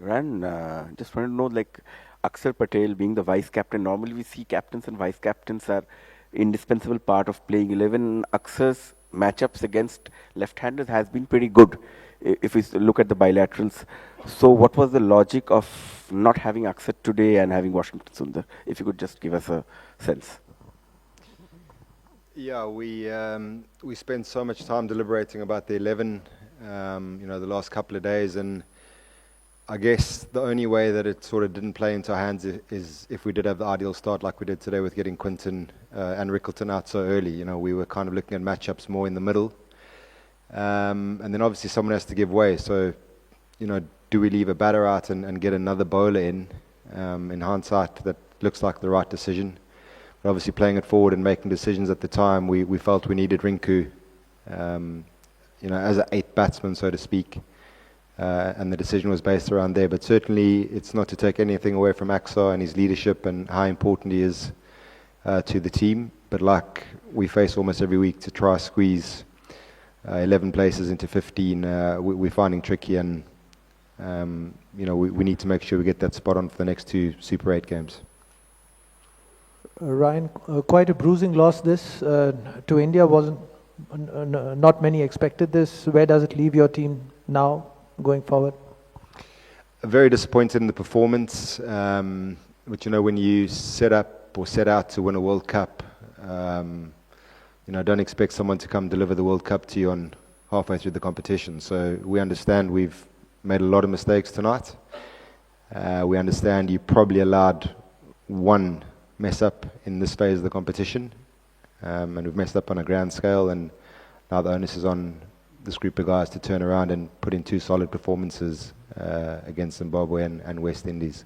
Ran, just want to know, like, Akshar Patel being the vice captain. Normally, we see captains and vice captains are indispensable part of playing 11. Akshar's matchups against left-handers has been pretty good, if we look at the bilaterals. So, what was the logic of not having Akshar today and having Washington Sundar? If you could just give us a sense. Yeah, we spent so much time deliberating about the 11, the last couple of days, and I guess the only way that it sort of didn't play into our hands is if we did have the ideal start like we did today with getting Quinton and Rickleton out so early. You know, we were kind of looking at matchups more in the middle, and then obviously someone has to give way. So, do we leave a batter out and get another bowler in? In hindsight, that looks like the right decision. But obviously, playing it forward and making decisions at the time, we felt we needed Rinku, as an eighth batsman, so to speak. And the decision was based around there. But certainly, it's not to take anything away from Axar and his leadership and how important he is to the team. But like we face almost every week, to try squeeze 11 places into 15, we're finding tricky. And we need to make sure we get that spot on for the next two Super 8 games. Ryan, quite a bruising loss this to India. Wasn't not many expected this. Where does it leave your team now going forward? Very disappointed in the performance. But when you set out to win a World Cup, don't expect someone to come deliver the World Cup to you on halfway through the competition. So we understand we've made a lot of mistakes tonight. We understand you probably allowed one mess up in this phase of the competition, and we've messed up on a grand scale, and now the onus is on this group of guys to turn around and put in two solid performances against Zimbabwe and West Indies.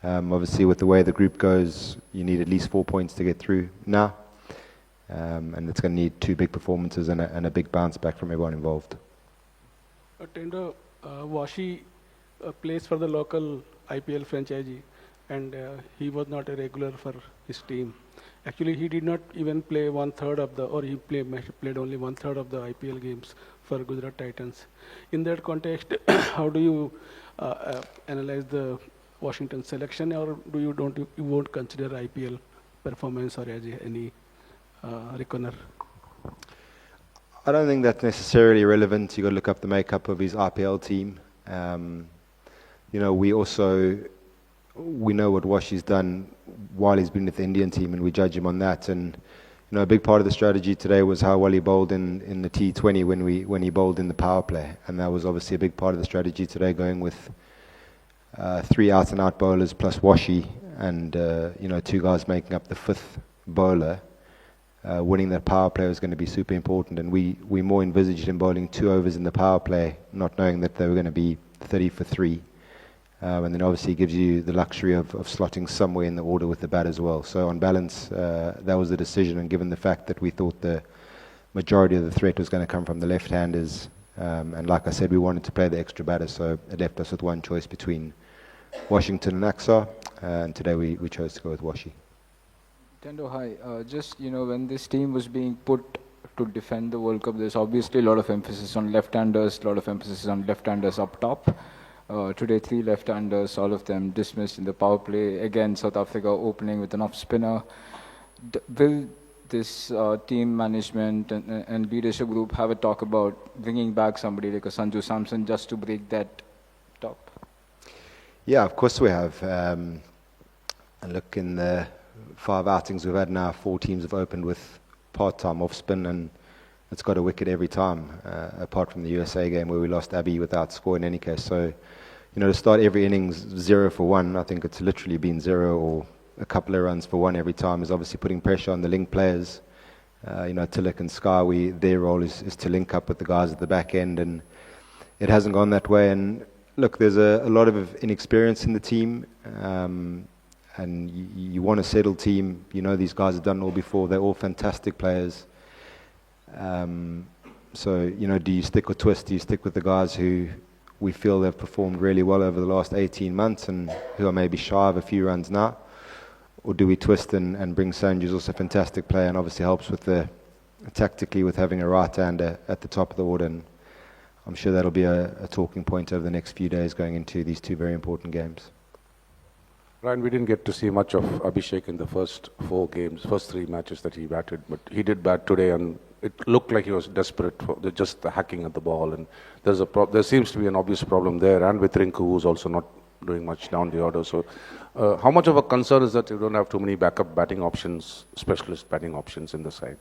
Obviously, with the way the group goes, you need at least 4 points to get through now, and it's going to need two big performances and a big bounce back from everyone involved. Tendo, Washi plays for the local IPL franchisee, and he was not a regular for his team. Actually, he did not even play he played only 1/3 of the IPL games for Gujarat Titans. In that context, how do you analyze the Washington selection, or you won't consider IPL performance or as any reckoner? I don't think that's necessarily relevant. You've got to look up the makeup of his IPL team. We know what Washi's done while he's been with the Indian team, and we judge him on that. And a big part of the strategy today was how well he bowled in the T20 when he bowled in the power play, and that was obviously a big part of the strategy today, going with 3 out-and-out bowlers plus Washi, and two guys making up the fifth bowler. Winning that power play was going to be super important, and we more envisaged him bowling 2 overs in the power play, not knowing that they were going to be 30 for 3. And then obviously it gives you the luxury of slotting somewhere in the order with the bat as well. So on balance, that was the decision, and given the fact that we thought the majority of the threat was going to come from the left-handers, and like I said, we wanted to play the extra batters, so it left us with one choice between Washington and Axar, and today we chose to go with Washi. Tendo, hi. When this team was being put to defend the World Cup, there's obviously a lot of emphasis on left-handers, a lot of emphasis on left-handers up top. Today, 3 left-handers, all of them dismissed in the power play. Again, South Africa opening with an off-spinner. Will this team management and leadership group have a talk about bringing back somebody like a Sanju Samson just to break that top? Yeah, of course we have. And look, in the 5 outings we've had now, 4 teams have opened with part-time off-spin, and it's got a wicket every time, apart from the USA game where we lost Abby without score in any case. So, to start every innings 0 for 1, I think it's literally been 0 or a couple of runs for 1 every time, is obviously putting pressure on the link players. Tilak and Sky, their role is to link up with the guys at the back end, and it hasn't gone that way. And look, there's a lot of inexperience in the team, and you want a settled team. These guys have done it all before. They're all fantastic players. So, do you stick or twist? Do you stick with the guys who we feel have performed really well over the last 18 months and who are maybe shy of a few runs now? Or do we twist and bring Sanju, who's also a fantastic player and obviously helps with tactically with having a right-hander at the top of the order? And I'm sure that'll be a talking point over the next few days going into these two very important games. Ryan, we didn't get to see much of Abhishek in the first 4 games, first 3 matches that he batted, but he did bat today, and it looked like he was desperate for just the hacking at the ball, and there seems to be an obvious problem there, and with Rinku, who's also not doing much down the order. So how much of a concern is that you don't have too many backup batting options, specialist batting options in the side?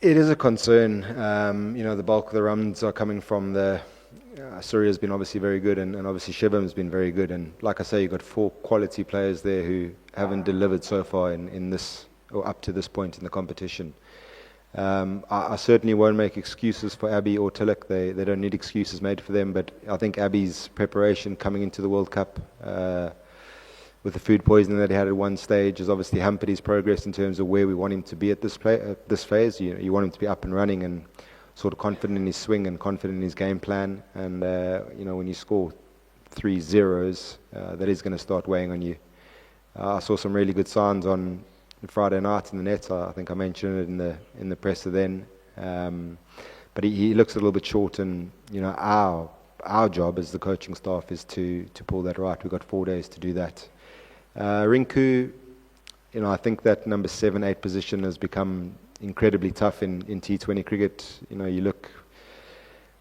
It is a concern. The bulk of the runs are coming from the... Surya's been obviously very good, and obviously Shivan's been very good. And like I say, you've got 4 quality players there who haven't delivered so far in this, or up to this point in the competition. I certainly won't make excuses for Abby or Tilak. They don't need excuses made for them. But I think Abby's preparation coming into the World Cup with the food poisoning that he had at one stage has obviously hampered his progress in terms of where we want him to be at this phase. You want him to be up and running and sort of confident in his swing and confident in his game plan. And, when you score 3 zeros, that is going to start weighing on you. I saw some really good signs on Friday night in the net. I think I mentioned it in the presser then. But he looks a little bit short, and, our job as the coaching staff is to pull that right. We've got 4 days to do that. Rinku, I think that number 7, 8 position has become incredibly tough in T20 cricket. You look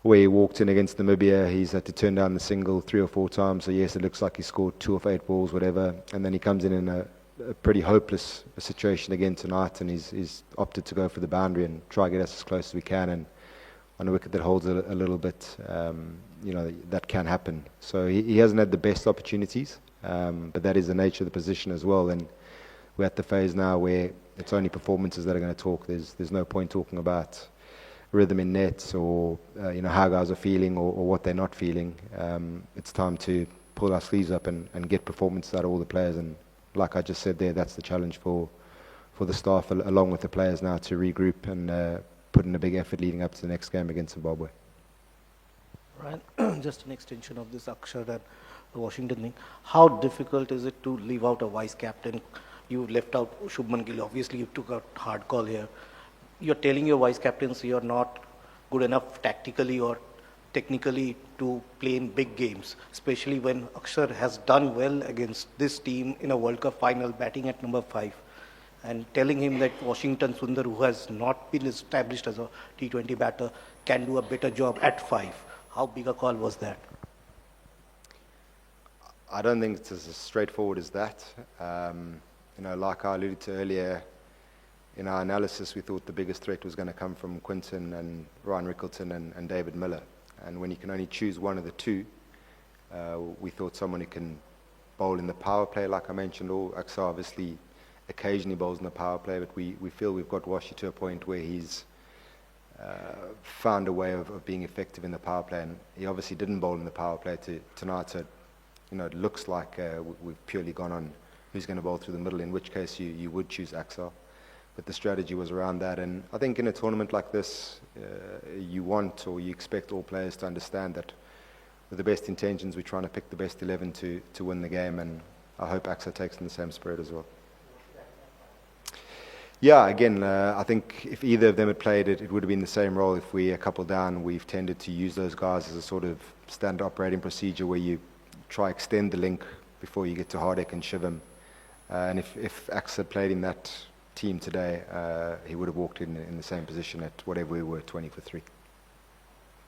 where he walked in against Namibia, he's had to turn down the single 3 or 4 times. So yes, it looks like he scored 2 of 8 balls, whatever. And then he comes in a pretty hopeless situation again tonight, and he's opted to go for the boundary and try to get us as close as we can. And on a wicket that holds a little bit, that can happen. So he hasn't had the best opportunities, but that is the nature of the position as well. And we're at the phase now where it's only performances that are going to talk. There's no point talking about rhythm in nets or how guys are feeling or what they're not feeling. It's time to pull our sleeves up and get performances out of all the players. And like I just said there, that's the challenge for the staff along with the players now, to regroup and put in a big effort leading up to the next game against Zimbabwe. Right. Just an extension of this Akshar and the Washington thing. How difficult is it to leave out a vice captain? You left out Shubman Gill. Obviously, you took a hard call here. You're telling your vice captains you're not good enough tactically or technically to play in big games, especially when Akshar has done well against this team in a World Cup final, batting at number 5, and telling him that Washington Sundar, who has not been established as a T20 batter, can do a better job at 5. How big a call was that? I don't think it's as straightforward as that. Like I alluded to earlier, in our analysis, we thought the biggest threat was going to come from Quinton and Ryan Rickleton and David Miller. And when you can only choose one of the two, we thought someone who can bowl in the power play, like I mentioned, or Aksa obviously occasionally bowls in the power play, but we feel we've got Washi to a point where he's found a way of being effective in the power play. And he obviously didn't bowl in the power play tonight, so it looks like we've purely gone on who's going to bowl through the middle, in which case you would choose Aksa. But the strategy was around that. And I think in a tournament like this, you want or you expect all players to understand that with the best intentions, we're trying to pick the best 11 to win the game. And I hope Aksa takes in the same spirit as well. Yeah, again, I think if either of them had played it, it would have been the same role. If we're a couple down, we've tended to use those guys as a sort of standard operating procedure where you try extend the link before you get to Hardek and Shivam. And if Aksa had played in that team today, he would have walked in the same position at whatever we were, 20 for 3.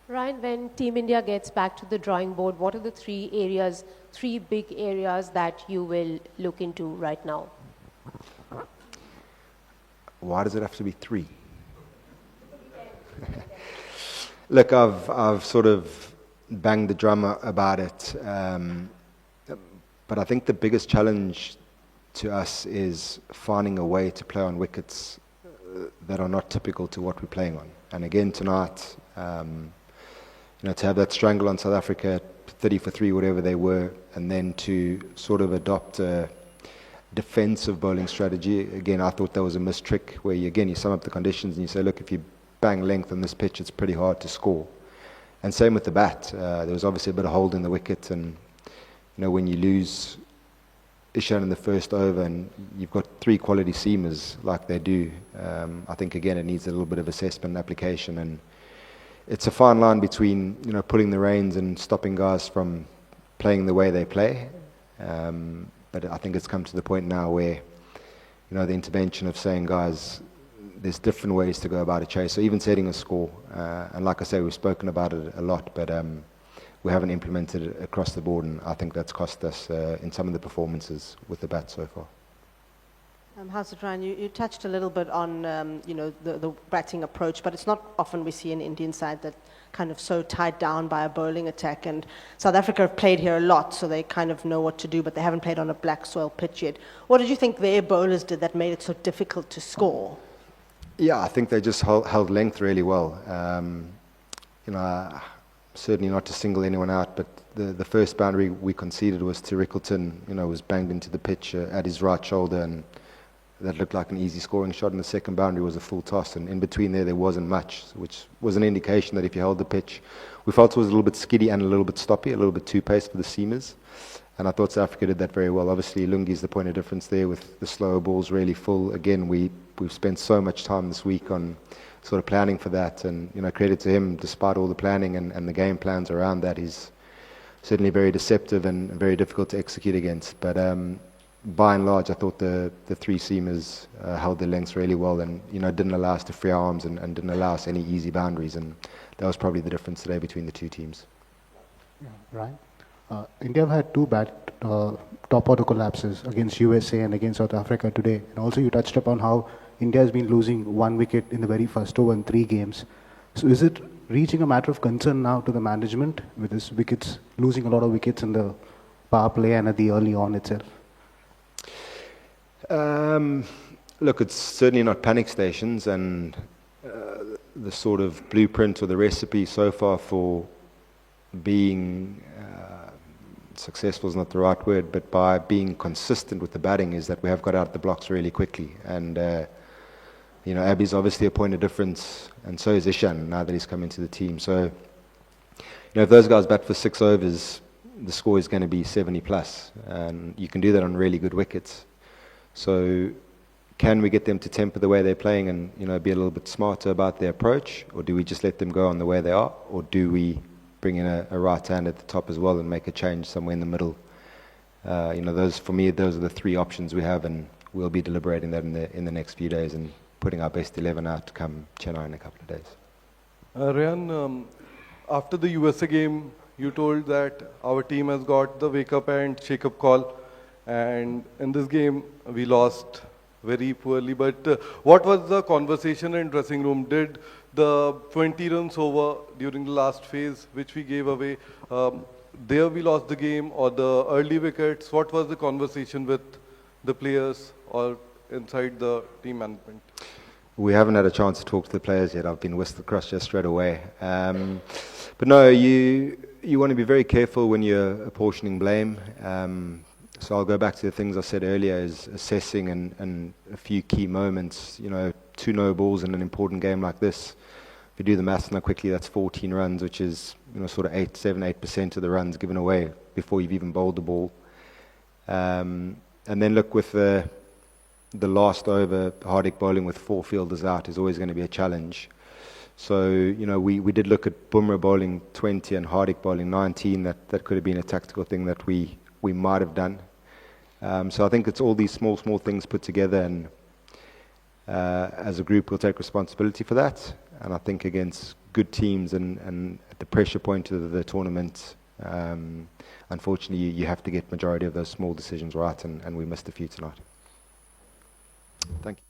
Ryan, when Team India gets back to the drawing board, what are the 3 big areas that you will look into right now? Why does it have to be 3? Look, I've sort of banged the drum about it, but I think the biggest challenge to us is finding a way to play on wickets that are not typical to what we're playing on. And again tonight, to have that strangle on South Africa at 30 for 3, whatever they were, and then to sort of adopt a defensive bowling strategy. Again, I thought that was a missed trick where you sum up the conditions and you say, look, if you bang length on this pitch, it's pretty hard to score. And same with the bat. There was obviously a bit of hold in the wicket, and when you lose Ishan in the first over and you've got 3 quality seamers like they do, I think again it needs a little bit of assessment and application. And it's a fine line between pulling the reins and stopping guys from playing the way they play. But I think it's come to the point now where the intervention of saying, guys, there's different ways to go about a chase. So even setting a score, and like I say, we've spoken about it a lot, but we haven't implemented it across the board, and I think that's cost us in some of the performances with the bat so far. How's it, Ryan? You touched a little bit on the batting approach, but it's not often we see an Indian side that kind of so tied down by a bowling attack. And South Africa have played here a lot, so they kind of know what to do, but they haven't played on a black soil pitch yet. What did you think their bowlers did that made it so difficult to score? Yeah, I think they just held length really well. Certainly not to single anyone out, but the first boundary we conceded was to Rickleton. Was banged into the pitch at his right shoulder, and that looked like an easy scoring shot. And the second boundary was a full toss, and in between there wasn't much, which was an indication that if you held the pitch, we felt it was a little bit skiddy and a little bit stoppy, a little bit too paced for the seamers. And I thought South Africa did that very well. Obviously, Lungi's the point of difference there with the slower balls really full. Again, we've spent so much time this week on sort of planning for that, and credit to him, despite all the planning and the game plans around that, he's certainly very deceptive and very difficult to execute against. But by and large, I thought the three seamers held their lengths really well, and didn't allow us to free our arms and didn't allow us any easy boundaries, and that was probably the difference today between the two teams. Yeah, right. India have had two top order collapses against USA and against South Africa today. And also you touched upon how India has been losing 1 wicket in the very first over in 3 games. So is it reaching a matter of concern now to the management with this losing a lot of wickets in the power play and at the early on itself? Look, it's certainly not panic stations, and the sort of blueprint or the recipe so far for being successful is not the right word, but by being consistent with the batting is that we have got out the blocks really quickly. And Abby's obviously a point of difference, and so is Ishan now that he's come into the team. So if those guys bat for 6 overs, the score is going to be 70 plus, and you can do that on really good wickets. So can we get them to temper the way they're playing and be a little bit smarter about their approach, or do we just let them go on the way they are, or do we bring in a right hand at the top as well and make a change somewhere in the middle? For me, those are the 3 options we have, and we'll be deliberating that in the next few days and putting our best 11 out to come Chennai in a couple of days. Ryan, after the USA game, you told that our team has got the wake up and shake up call, and in this game we lost very poorly. But what was the conversation in dressing room? Did the 20 runs over during the last phase, which we gave away, there we lost the game, or the early wickets? What was the conversation with the players or inside the team management? We haven't had a chance to talk to the players yet. I've been whisked across just straight away. But no, you want to be very careful when you're apportioning blame. So I'll go back to the things I said earlier, is assessing and a few key moments. 2 no balls in an important game like this. If you do the maths now quickly, that's 14 runs, which is sort of 8% of the runs given away before you've even bowled the ball. And then look, with the last over, Hardik bowling with 4 fielders out is always going to be a challenge. So we did look at Bumrah bowling 20 and Hardik bowling 19. That could have been a tactical thing that we might have done. So I think it's all these small things put together, and as a group we'll take responsibility for that. And I think against good teams and at the pressure point of the tournament, unfortunately you have to get majority of those small decisions right, and we missed a few tonight. Thank you.